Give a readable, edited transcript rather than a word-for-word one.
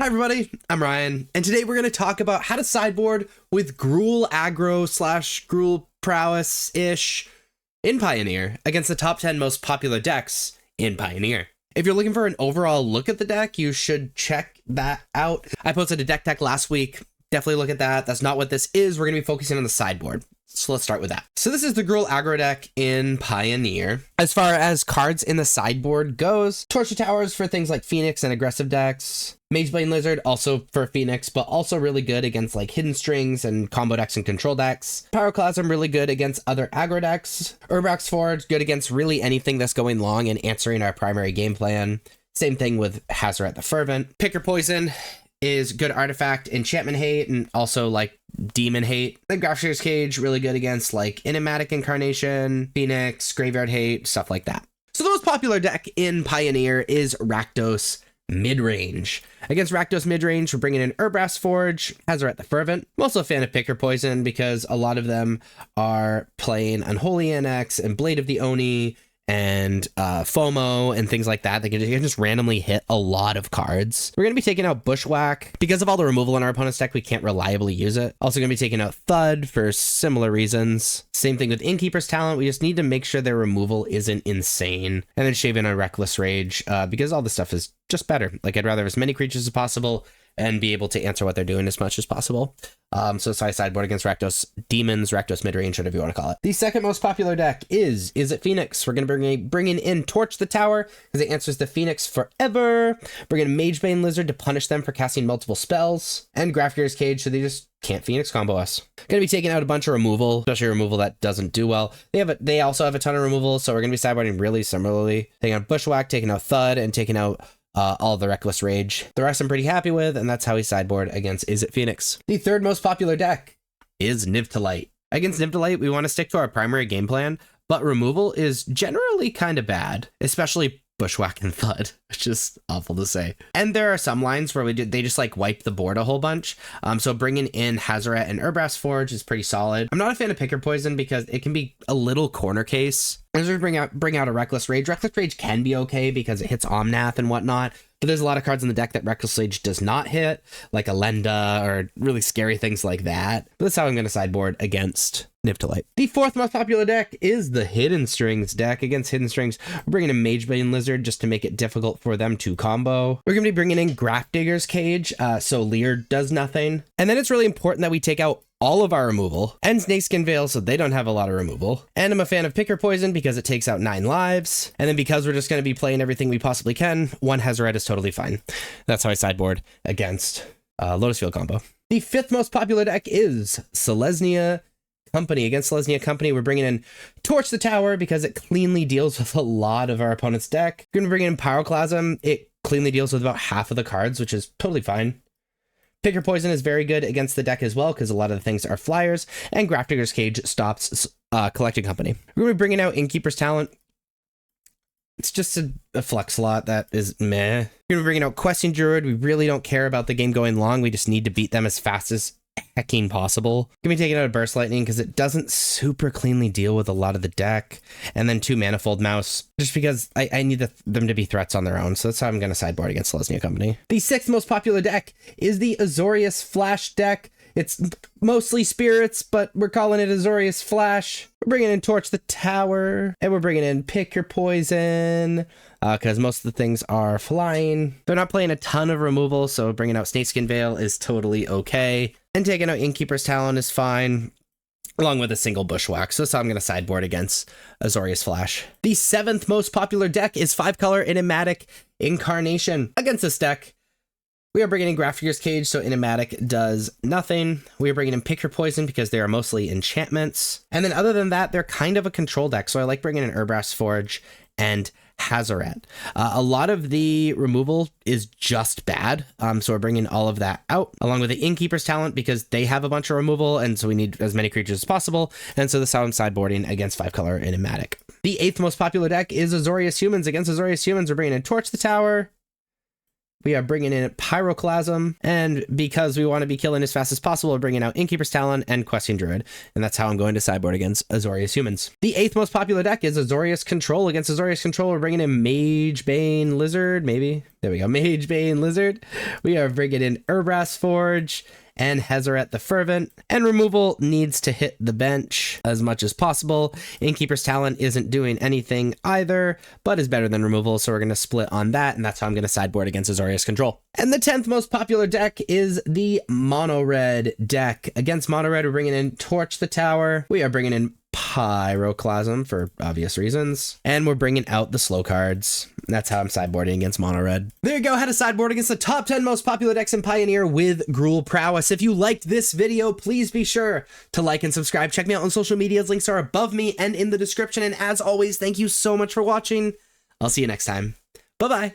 Hi everybody, I'm Ryan, and today we're going to talk about how to sideboard with Gruul Aggro / Gruul Prowess-ish in Pioneer against the top 10 most popular decks in Pioneer. If you're looking for an overall look at the deck, you should check that out. I posted a deck last week. Definitely look at that. That's not what this is. We're going to be focusing on the sideboard. So let's start with that. So this is the Gruul Aggro deck in Pioneer. As far as cards in the sideboard goes, Torch the Towers for things like Phoenix and aggressive decks. Magebane Lizard also for Phoenix, but also really good against like Hidden Strings and combo decks and control decks. Pyroclasm really good against other aggro decks. Urbrax Forge good against really anything that's going long and answering our primary game plan. Same thing with Hazoret the Fervent. Picker Poison is good artifact, enchantment hate, and also like demon hate. Then Grafshear's Cage, really good against like Enigmatic Incarnation, Phoenix, Graveyard Hate, stuff like that. So the most popular deck in Pioneer is Rakdos Midrange. Against Rakdos Midrange, we're bringing in Urbrax Forge, Hazoret the Fervent. I'm also a fan of Picker Poison because a lot of them are playing Unholy Annex and Blade of the Oni and FOMO and things like that. They can just randomly hit a lot of cards. We're going to be taking out Bushwhack. Because of all the removal in our opponent's deck, we can't reliably use it. Also going to be taking out Thud for similar reasons. Same thing with Innkeeper's Talent. We just need to make sure their removal isn't insane. And then shave in on Reckless Rage because all this stuff is just better. Like, I'd rather have as many creatures as possible and be able to answer what they're doing as much as possible. So I sideboard against Rakdos Demons, Rakdos Midrange, whatever you want to call it. The second most popular deck is it Phoenix? We're going to bring in Torch the Tower because it answers the Phoenix forever. Bring in Magebane Lizard to punish them for casting multiple spells. And Grafshear's Cage so they just can't Phoenix combo us. Going to be taking out a bunch of removal, especially removal that doesn't do well. They also have a ton of removal, so we're going to be sideboarding really similarly. Taking out Bushwhack, taking out Thud, and taking out all the Reckless Rage. The rest I'm pretty happy with, and that's how we sideboard against Is It Phoenix. The third most popular deck is Niv-to-Light. Against Niv-to-Light, we want to stick to our primary game plan, but removal is generally kind of bad, especially Bushwhack and Thud, which is awful to say. And there are some lines where they just like wipe the board a whole bunch. So bringing in Hazoret and Urbrax Forge is pretty solid. I'm not a fan of Picker Poison because it can be a little corner case. I'm just gonna bring out a Reckless Rage. Reckless Rage can be okay because it hits Omnath and whatnot, but there's a lot of cards in the deck that Reckless Rage does not hit, like Elenda or really scary things like that. But that's how I'm gonna sideboard against Niv-to-Light. The fourth most popular deck is the Hidden Strings deck. Against Hidden Strings, we're bringing in Magebane Lizard just to make it difficult for them to combo. We're gonna be bringing in Grafdigger's Cage, so Leer does nothing. And then it's really important that we take out all of our removal, and Snakeskin Veil, so they don't have a lot of removal. And I'm a fan of Picker Poison because it takes out 9 lives. And then because we're just going to be playing everything we possibly can, one Hazoret is totally fine. That's how I sideboard against Lotus Field combo. The fifth most popular deck is Selesnya Company. Against Selesnya Company, we're bringing in Torch the Tower because it cleanly deals with a lot of our opponent's deck. We're going to bring in Pyroclasm. It cleanly deals with about half of the cards, which is totally fine. Picker Poison is very good against the deck as well because a lot of the things are flyers, and Grafdigger's Cage stops Collecting Company. We're going to be bringing out Innkeeper's Talent. It's just a flex slot that is meh. We're going to be bringing out Questing Druid. We really don't care about the game going long. We just need to beat them as fast as hecking possible. Going to be taking out a Burst Lightning because it doesn't super cleanly deal with a lot of the deck. And then 2 Manifold Mouse, just because I need them to be threats on their own. So that's how I'm going to sideboard against Selesnya Company. The sixth most popular deck is the Azorius Flash deck. It's mostly spirits, but we're calling it Azorius Flash. We're bringing in Torch the Tower, and we're bringing in Picker Poison, because most of the things are flying. They're not playing a ton of removal, so bringing out Snakeskin Veil is totally okay. And taking out Innkeeper's Talent is fine, along with a single Bushwhack. So that's how I'm going to sideboard against Azorius Flash. The seventh most popular deck is 5-color Enigmatic Incarnation. Against this deck, we are bringing in Grafdigger's Cage, so Enigmatic does nothing. We are bringing in Picker Poison because they are mostly enchantments. And then other than that, they're kind of a control deck, so I like bringing in Urbrax Forge and Hazoret. A lot of the removal is just bad, so we're bringing all of that out, along with the Innkeeper's Talent because they have a bunch of removal, and so we need as many creatures as possible, and so this is how I'm sideboarding against 5-color Enigmatic. The eighth most popular deck is Azorius Humans. Against Azorius Humans, we're bringing in Torch the Tower. We are bringing in Pyroclasm, and because we want to be killing as fast as possible, we're bringing out Innkeeper's Talent and Questing Druid, and that's how I'm going to sideboard against Azorius Humans. The eighth most popular deck is Azorius Control. Against Azorius Control, we're bringing in Magebane Lizard, maybe. There we go. Magebane Lizard. We are bringing in Urbras Forge and Hezeret the Fervent. And removal needs to hit the bench as much as possible. Innkeeper's Talent isn't doing anything either, but is better than removal, so we're going to split on that, and that's how I'm going to sideboard against Azorius Control. And the 10th most popular deck is the Mono Red deck. Against Mono Red, we're bringing in Torch the Tower. We are bringing in Pyroclasm for obvious reasons. And we're bringing out the slow cards. That's how I'm sideboarding against Mono Red. There you go, how to sideboard against the top 10 most popular decks in Pioneer with Gruul Prowess. If you liked this video, please be sure to like and subscribe. Check me out on social medias. Links are above me and in the description. And as always, thank you so much for watching. I'll see you next time. Bye-bye.